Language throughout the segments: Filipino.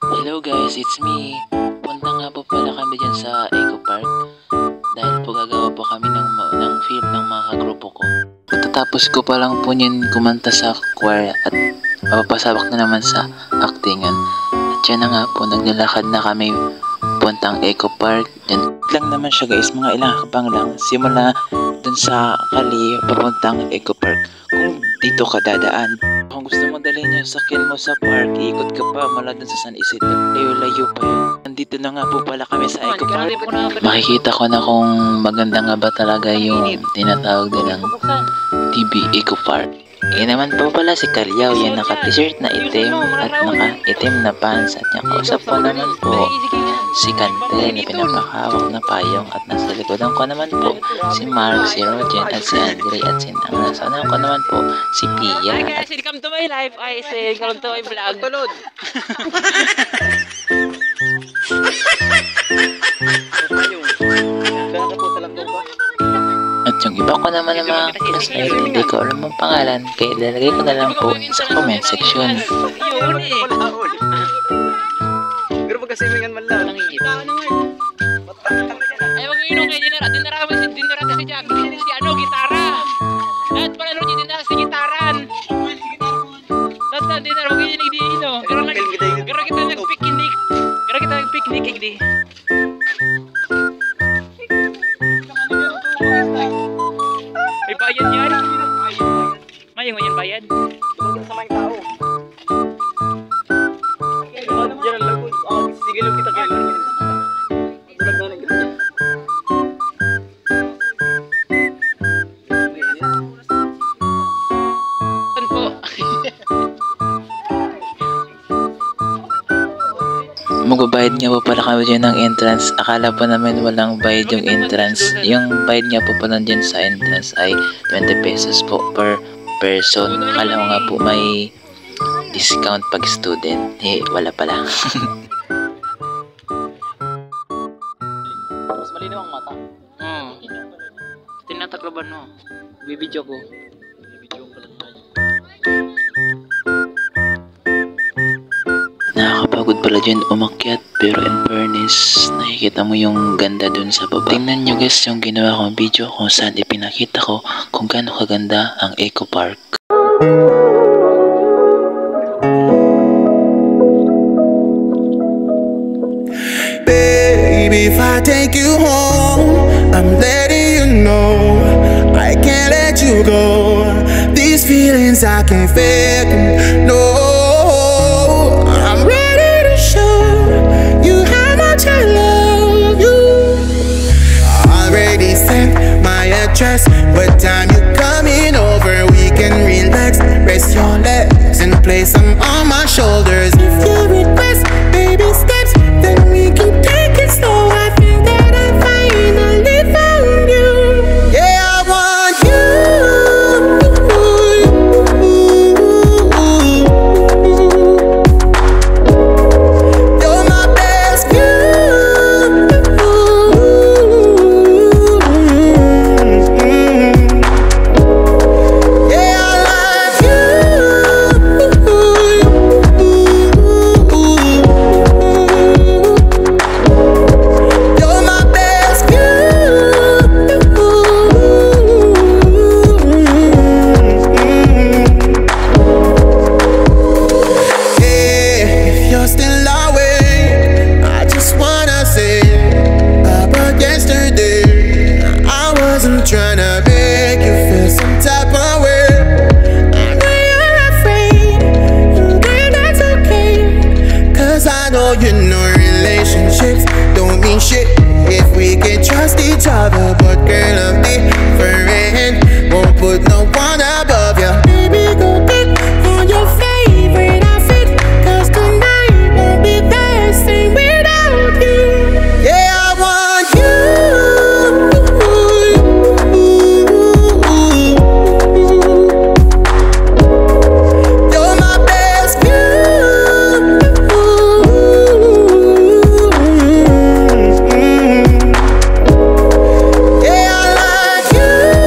Hello guys, it's me. Punta nga po pala kami dyan sa Eco Park dahil po gagawa po kami ng film ng mga kagrupo ko. Pagkatapos ko pa lang po yun kumanta sa choir at mapapasabak na naman sa actingan. At yan na nga po, naglalakad na kami puntang Eco Park. Yan lang naman siya guys, mga ilang hakbang lang. Simula dun sa Kali papuntang Eco Park. Kung dito ka dadaan, kung gusto mo dalhin yung sakyan mo sa park, iikot ka pa mula dun sa San Isidro. Layo-layo pa yun. Nandito na nga po pala kami sa Eco Park. Makikita ko na kung maganda nga ba talaga yung tinatawag nilang TB Eco Park. Yan naman po pala si Kalyaw, yan naka-t-shirt na itim at naka-itim na pants at nakausap ko naman po si Kantel na pinapakahawak na payong at nasa likodan ko naman po si Mark, si Rogen at si Andre at si Nang. Nasa unahan ko naman po si Pia at Welcome to my life. I say, welcome to my vlog. Tulod. at yung iba ko naman ng mga classmate, hindi ko alam ang pangalan kaya ilalagay ko na lang po sa comment section. Pero magkasimingan man lang. Ay, wag yung kay Dinara. Dinara si Jack. Si ano, gitara. Lahat pala nung dinara si gitaran. Lahat na Dinara, wag yung nagdiino. Pero kita nagpiknik. Igdi. May bayad yan. Mayang mo yan bayad. Tumagin sa mga tao. Diyan ang lagun. Sige lang kita kaya. Bulag na lang kita. Po. Magbabayad nga po pala kami dyan ng entrance. Akala po namin walang bayad yung entrance. Yung bayad nga po pala dyan sa entrance ay 20 pesos po per person. Akala ko nga po may discount pag student. Eh, wala pala. Mas malinaw ang mata. Tinatakloban mo. Bibidyo ko. Nakakapagod pala dyan umakyat, pero in fairness, nakikita mo yung ganda dun sa baba. Tingnan nyo guys yung ginawa kong video kung saan ipinakita ko kung gaano kaganda ang Eco Park. Baby, if I take you home, I'm letting you know I can't let you go. These feelings I can't fake, no. I'm ready to show you how much I love you. Already sent my address. What time you coming over? We can relax, rest your legs and place them on my shoulders. If you request baby steps, then we can take it slow. I feel that I finally found you. Yeah, I want you. You're my best view. Yeah, I like you. You're my best view. Yeah, if you're still awake, I just wanna say about yesterday. I wasn't trying to make you feel some type of way. I know you're afraid, and then that's okay. 'Cause I know you know relationships don't mean shit if we can trust each other. But girl, I'm different, won't put no one above you. Baby, go pick on your favorite outfit, 'cause tonight won't be the same without you. Yeah, I want you. You're my best view. Yeah, I like you.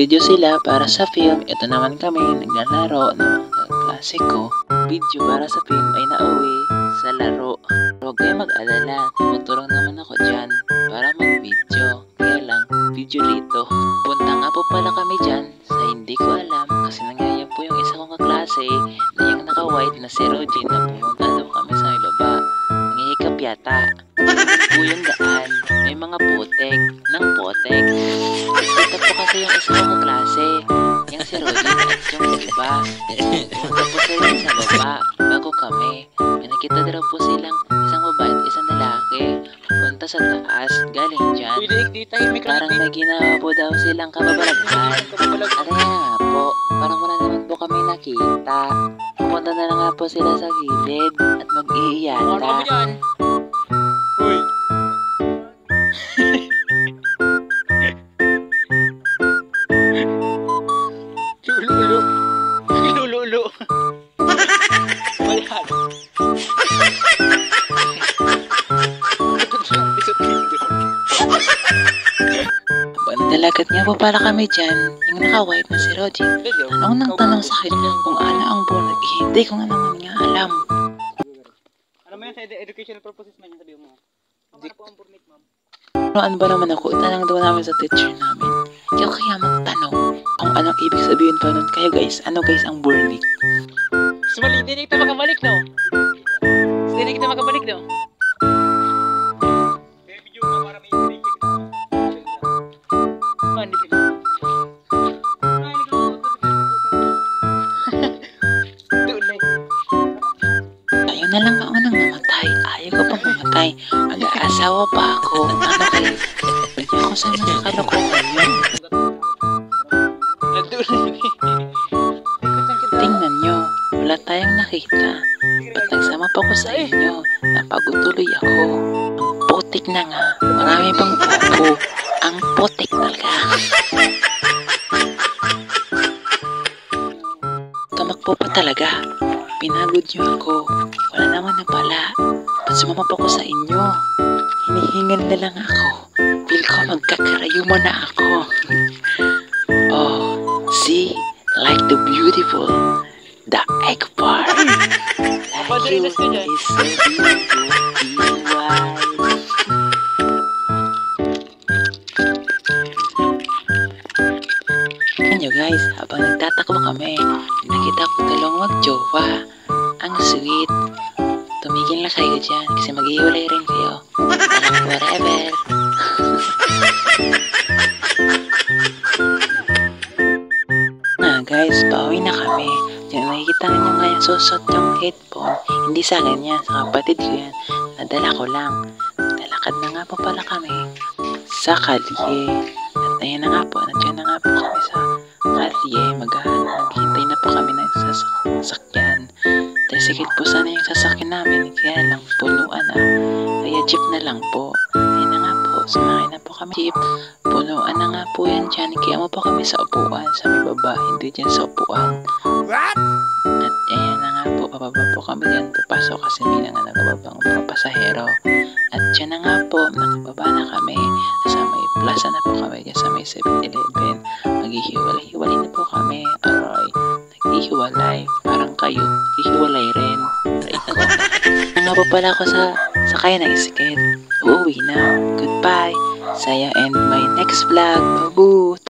Nag-video sila para sa film. Ito naman kami, naglalaro ng mga klase ko. Video para sa film ay nauwi sa laro. Huwag kayo mag-alala, tumutulong naman ako dyan para mag-video. Kaya lang, video rito. Punta nga po pala kami dyan sa hindi ko alam kasi nangyayang po yung isa kong kaklase na yung naka-white na si Roger na pumunta daw kami sa baba. Nangihikap yata. Po yung daan, may mga putek ng potek. Ito po kasi yung isa kong kaklase, yung si Roger at yung iba. Pumunta po sila sa baba bago kami. May nakita daw po silang isang babae at isang lalaki. Punta sa taas, galing dyan. Parang may ginawa po daw silang kababalaghan. At kaya nga po, parang wala naman po kami nakita. Pumunta na lang nga po sila sa gilid at mag-iiyata. Uy. Lululo. Lululo. Mayan. Habang nagdalagat nga po pala kami dyan, yung naka-white na si Roger, tanong nang tanong sa akin kung ano ang bunag. Hindi ko nga naman nga alam. Ano mo yan sa educational purposes man yung sabi mo? Ano po ang permit, ma'am? Ano ba naman ako? Tanong daw namin sa teacher namin. Ikaw kaya magtanong kung anong ibig sabihin pa nun. Kaya guys, ano guys ang burnik? Sumali, hindi na kita makabalik, no? Hindi na kita makabalik, no? Kaya video nga para may video kita. Hindi kita. Doon na. Ayaw na lang ako nang mamatay. Ayaw ko pang mamatay. Mag-aasawa pa ako. Ano kayo? Hindi ako sana sa kalokohan yun. Tingnan nyo, wala tayong nakita. Ba't nagsama pa ko sa inyo? Napagutuloy ako. Ang putik na nga. Marami pang buko. Ang putik talaga. Tumakbo pa talaga. Pinagod nyo ako. Wala naman na pala. Ba't sumama pa ko sa inyo? Hinihingal na lang ako. Feel ko magkakarayo mo na ako. Oh, see? Like the beautiful, the egg bar. Like you is so beautiful, Nyo guys, habang nagtatakbo kami, nakita ko dalawang magjowa. Ang sweet. Tumigil na kayo dyan kasi maghihiwalay rin kayo. Alam whatever. Guys, pauwi na kami. Yung nakikita nyo nga yung susot yung headphone, hindi sa akin yan, sa kapatid ko yan. Nadala ko lang. Naglalakad na nga po pala kami sa kalye. At ayun na nga po, nandiyan na nga po kami sa kalye. Maghihintay na po kami ng sasakyan. Tricycle po sana yung sasakyan namin, kaya lang punuan na. Kaya jeep na lang po. Ayun na nga po, sumakay na po kami jeep. Punuan na nga po yan dyan. Kaya mo po kami sa upuan, sa may baba, hindi dyan sa upuan. At ayan na nga po, pababa po kami dyan. Papasok kasi may na nga nagababang mga pasahero. At dyan na nga po, nakababa na kami. Sa may plaza na po kami dyan, sa may 7-Eleven. Maghihiwalay na po kami. Aroy, naghihiwalay. Parang kayo, hihiwalay rin. Aray ko. Nga po pala ako sa sakay ng skate. Uuwi na. Goodbye. Saya and my next vlog. Babu!